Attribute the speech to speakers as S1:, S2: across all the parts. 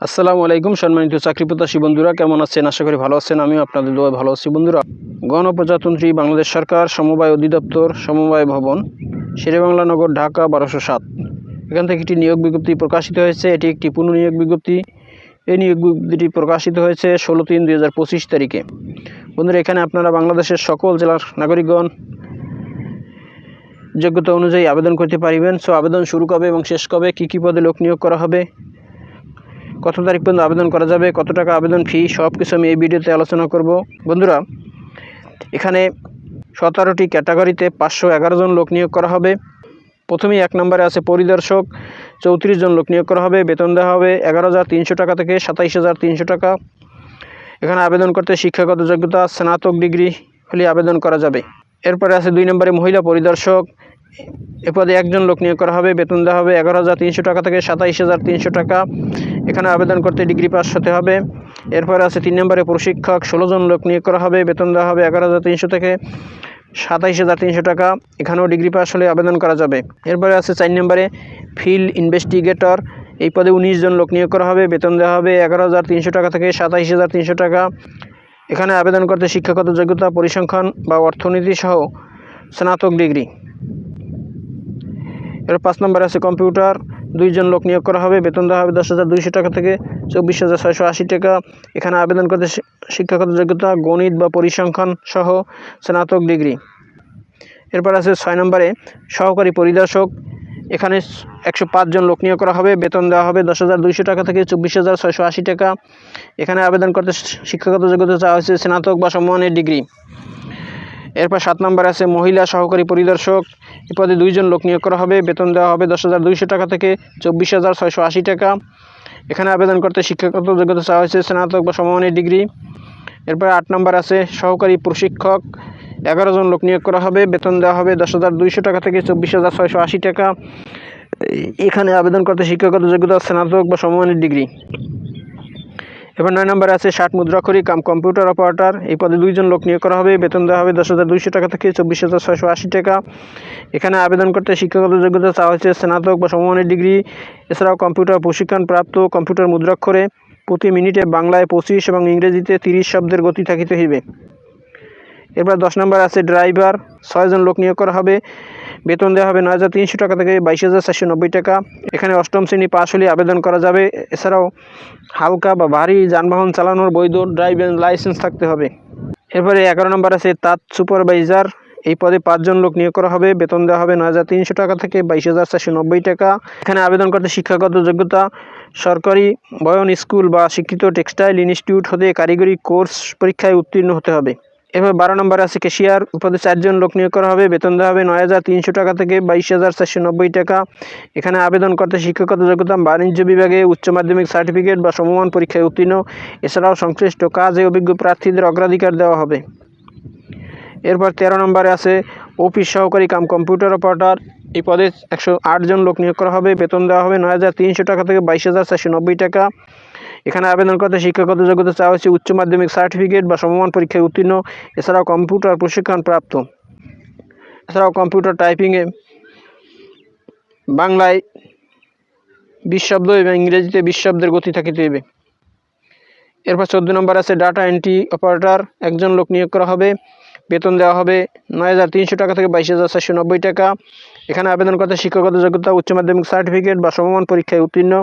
S1: আসসালামু আলাইকুম সম্মানিত চাকরিপ্রত্যাশী বন্ধুরা, কেমন আছেন? আশা করি ভালো আছেন। আমিও আপনাদের দোয়ায় ভালো আছি। বন্ধুরা, গণপ্রজাতন্ত্রী বাংলাদেশ সরকার সমবায় অধিদপ্তর সমবায় ভবন শেরেবাংলা নগর ঢাকা 1207 এখান থেকে একটি নিয়োগ বিজ্ঞপ্তি প্রকাশিত হয়েছে। এটি একটি পুনঃনিয়োগ বিজ্ঞপ্তি। এই নিয়োগ বিজ্ঞপ্তিটি প্রকাশিত হয়েছে 16/3/2025 তারিখে। বন্ধুরা, এখানে আপনারা বাংলাদেশের সকল জেলার নাগরিকগণ যোগ্যতা অনুযায়ী আবেদন করতে পারবেন। সো আবেদন শুরু কবে এবং শেষ কবে, কী পদে লোক নিয়োগ করা হবে, কত তারিখ পর্যন্ত আবেদন করা যাবে, কত টাকা আবেদন ফি, সব কিছু আমি এই ভিডিওতে আলোচনা করব। বন্ধুরা, এখানে 17টি ক্যাটাগরিতে 511 জন লোক নিয়োগ করা হবে। প্রথমেই 1 নম্বরে আছে পরিদর্শক, 34 জন লোক নিয়োগ করা হবে। বেতন দেওয়া হবে 11,300 টাকা থেকে 27,300 টাকা। এখানে আবেদন করতে শিক্ষাগত যোগ্যতা স্নাতক ডিগ্রি হলে আবেদন করা যাবে। এরপরে আছে 2 নম্বরে মহিলা পরিদর্শক, এ পদে 1 জন লোক নিয়োগ করা হবে। বেতন দেওয়া হবে 11,300 টাকা থেকে 27,300 টাকা। এখানে আবেদন করতে ডিগ্রি পাস হতে হবে। এরপরে আছে 3 নম্বরে প্রশিক্ষক, 16 জন লোক নিয়োগ করা হবে। বেতন দেওয়া হবে 11,300 থেকে 27,300 টাকা। এখানেও ডিগ্রি পাস হলে আবেদন করা যাবে। এরপরে আছে 4 নম্বরে ফিল্ড ইনভেস্টিগেটর, এই পদে 19 জন লোক নিয়োগ করা হবে। বেতন দেওয়া হবে 11,300 টাকা থেকে 27,300 টাকা। এখানে আবেদন করতে শিক্ষাগত যোগ্যতা পরিসংখ্যান বা অর্থনীতি সহ স্নাতক ডিগ্রি। এর 5 নম্বরে আছে কম্পিউটার, 2 জন লোক নিয়োগ করা হবে। বেতন দেওয়া হবে 10,200 টাকা থেকে 24,680 টাকা। এখানে আবেদন করতে শিক্ষাগত যোগ্যতা গণিত বা পরিসংখ্যান সহ স্নাতক ডিগ্রি। এরপর আছে 6 নম্বরে সহকারী পরিদর্শক, এখানে 105 জন লোক নিয়োগ করা হবে। বেতন দেওয়া হবে 10,200 টাকা থেকে 24,680 টাকা। এখানে আবেদন করতে শিক্ষাগত যোগ্যতা চাওয়া হয়েছে স্নাতক বা সমমানের ডিগ্রি। এরপর 7 নম্বর আছে মহিলা সহকারী পরিদর্শক, এই পদে 2 জন লোক নিয়োগ করা হবে। বেতন দেওয়া হবে 10,200 টাকা থেকে 24,680 টাকা। এখানে আবেদন করতে শিক্ষাগত যোগ্যতা চাওয়া হয়েছে স্নাতক বা সমমানের ডিগ্রি। এরপর 8 নম্বর আছে সহকারী প্রশিক্ষক, 11 জন লোক নিয়োগ করা হবে। বেতন দেওয়া হবে 10,200 টাকা থেকে 24,680 টাকা। এখানে আবেদন করতে শিক্ষাগত যোগ্যতা স্নাতক বা সমমানের ডিগ্রি। এবার 9 নম্বরে আছে 60 মুদ্রাক্ষরী কাম কম্পিউটার অপারেটর, এই পদে 2 জন লোক নিয়োগ করা হবে। বেতন দেওয়া হবে 10,200 টাকা থেকে 24,680 টাকা। এখানে আবেদন করতে শিক্ষাগত যোগ্যতা চাওয়া হয়েছে স্নাতক বা সমমানের ডিগ্রি। এছাড়াও কম্পিউটার প্রশিক্ষণ প্রাপ্ত, কম্পিউটার মুদ্রাক্ষরে প্রতি মিনিটে বাংলায় 25 এবং ইংরেজিতে 30 শব্দের গতি থাকিতে হইবে। এরপর 10 নম্বর আছে ড্রাইভার, 6 জন লোক নিয়োগ করা হবে। বেতন দেওয়া হবে 9,300 টাকা থেকে 22,490 টাকা। এখানে 8ম শ্রেণী পাস হলে আবেদন করা যাবে। এছাড়াও হালকা বা ভারী যানবাহন চালানোর বৈধ ড্রাইভিং লাইসেন্স থাকতে হবে। এরপরে 11 নম্বর আছে তাঁত সুপারভাইজার, এই পদে 5 জন লোক নিয়োগ করা হবে। বেতন দেওয়া হবে 9,300 টাকা থেকে 22,490 টাকা। এখানে আবেদন করতে শিক্ষাগত যোগ্যতা সরকারি বয়ন স্কুল বা স্বীকৃত টেক্সটাইল ইনস্টিটিউট হতে কারিগরি কোর্স পরীক্ষায় উত্তীর্ণ হতে হবে। এবার 12 নম্বরে আছে ক্যাশিয়ার, পদে 4 জন লোক নিয়োগ করা হবে। বেতন দেওয়া হবে 9,300 টাকা থেকে 22,490 টাকা। এখানে আবেদন করতে শিক্ষাগত যোগ্যতা বাণিজ্য বিভাগে উচ্চ মাধ্যমিক সার্টিফিকেট বা সমমান পরীক্ষায় উত্তীর্ণ। এছাড়াও সংশ্লিষ্ট কাজে অভিজ্ঞ প্রার্থীদের অগ্রাধিকার দেওয়া হবে। এরপর 13 নম্বরে আছে অফিস সহকারী কাম কম্পিউটার অপারেটর, এই পদে 108 জন লোক নিয়োগ করা হবে। বেতন দেওয়া হবে 9,300 টাকা থেকে 22,490 টাকা। এখানে আবেদন করতে শিক্ষাগত যোগ্যতা চাওয়া হচ্ছে উচ্চ মাধ্যমিক সার্টিফিকেট বা সমমান পরীক্ষায় উত্তীর্ণ। এছাড়াও কম্পিউটার প্রশিক্ষণ প্রাপ্ত। এছাড়াও কম্পিউটার টাইপিংয়ে বাংলায় 20 শব্দ এবং ইংরেজিতে 20 শব্দের গতি থাকিতে হইবে। এরপর 14 নম্বর আছে ডাটা এন্ট্রি অপারেটর, 1 জন লোক নিয়োগ করা হবে। বেতন দেওয়া হবে 9,300 টাকা থেকে 22,490 টাকা। এখানে আবেদন করতে শিক্ষাগত যোগ্যতা উচ্চ মাধ্যমিক সার্টিফিকেট বা সমমান পরীক্ষায় উত্তীর্ণ।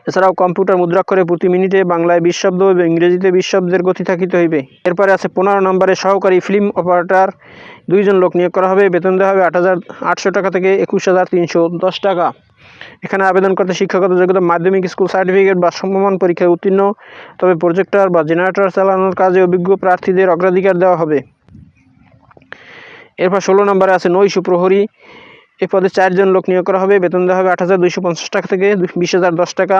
S1: এছাড়াও কম্পিউটার মুদ্রাক্ষরে প্রতি মিনিটে বাংলায় 20 শব্দ এবং ইংরেজিতে 20 শব্দের গতি থাকিতে হইবে। এরপরে আছে 15 নম্বরে সহকারী ফিল্ম অপারেটর, 2 জন লোক নিয়োগ করা হবে। বেতন দেওয়া হবে 8,800 টাকা থেকে 21,310 টাকা। এখানে আবেদন করতে শিক্ষাগত যোগ্যতা মাধ্যমিক স্কুল সার্টিফিকেট বা সমমান পরীক্ষায় উত্তীর্ণ, তবে প্রজেক্টর বা জেনারেটর চালানোর কাজে অভিজ্ঞ প্রার্থীদের অগ্রাধিকার দেওয়া হবে। এরপর 16 নম্বরে আছে নৈশ প্রহরী, এই পদে 4 জন লোক নিয়োগ করা হবে। বেতন দেওয়া হবে 8,250 টাকা থেকে 20,010 টাকা।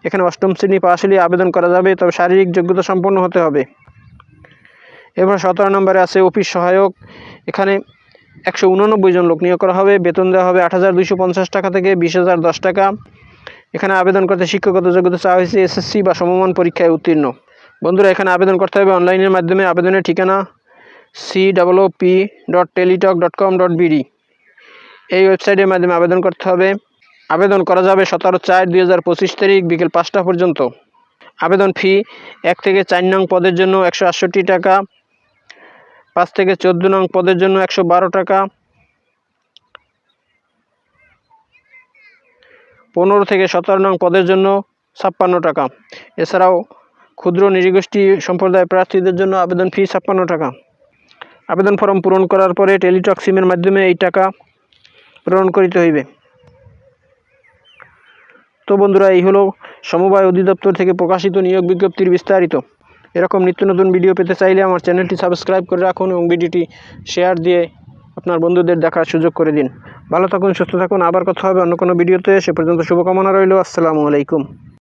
S1: এখানে 8ম শ্রেণী পাস হলে আবেদন করা যাবে, তবে শারীরিক যোগ্যতা সম্পন্ন হতে হবে। এরপর 17 নম্বরে আছে অফিস সহায়ক, এখানে 189 জন লোক নিয়োগ করা হবে। বেতন দেওয়া হবে 8,250 টাকা থেকে 20,010 টাকা। এখানে আবেদন করতে শিক্ষাগত যোগ্যতা চাওয়া হয়েছে SSC বা সমমান পরীক্ষায় উত্তীর্ণ। বন্ধুরা, এখানে আবেদন করতে হবে অনলাইনের মাধ্যমে। আবেদনের ঠিকানা cwp.teletalk.com.bd, এই ওয়েবসাইটের মাধ্যমে আবেদন করতে হবে। আবেদন করা যাবে 17/4/2025 তারিখ বিকেল 5টা পর্যন্ত। আবেদন ফি 1 থেকে 4 নং পদের জন্য 168 টাকা, 5 থেকে 14 নং পদের জন্য 112 টাকা, 15 থেকে 17 নং পদের জন্য 56 টাকা। এছাড়াও ক্ষুদ্র নৃগোষ্ঠী সম্প্রদায় প্রার্থীদের জন্য আবেদন ফি 56 টাকা। আবেদন ফর্ম পূরণ করার পরে টেলিটক সিমের মাধ্যমে এই টাকা প্রেরণ করিতে হইবে। তো বন্ধুরা, এই হলো সমবায় অধিদপ্তর থেকে প্রকাশিত নিয়োগ বিজ্ঞপ্তির বিস্তারিত। এরকম নিত্য নতুন ভিডিও পেতে চাইলে আমার চ্যানেলটি সাবস্ক্রাইব করে রাখুন এবং ভিডিওটি শেয়ার দিয়ে আপনার বন্ধুদের দেখার সুযোগ করে দিন। ভালো থাকুন, সুস্থ থাকুন। আবার কথা হবে অন্য কোনো ভিডিওতে। সে পর্যন্ত শুভকামনা রইল। আসসালামু আলাইকুম।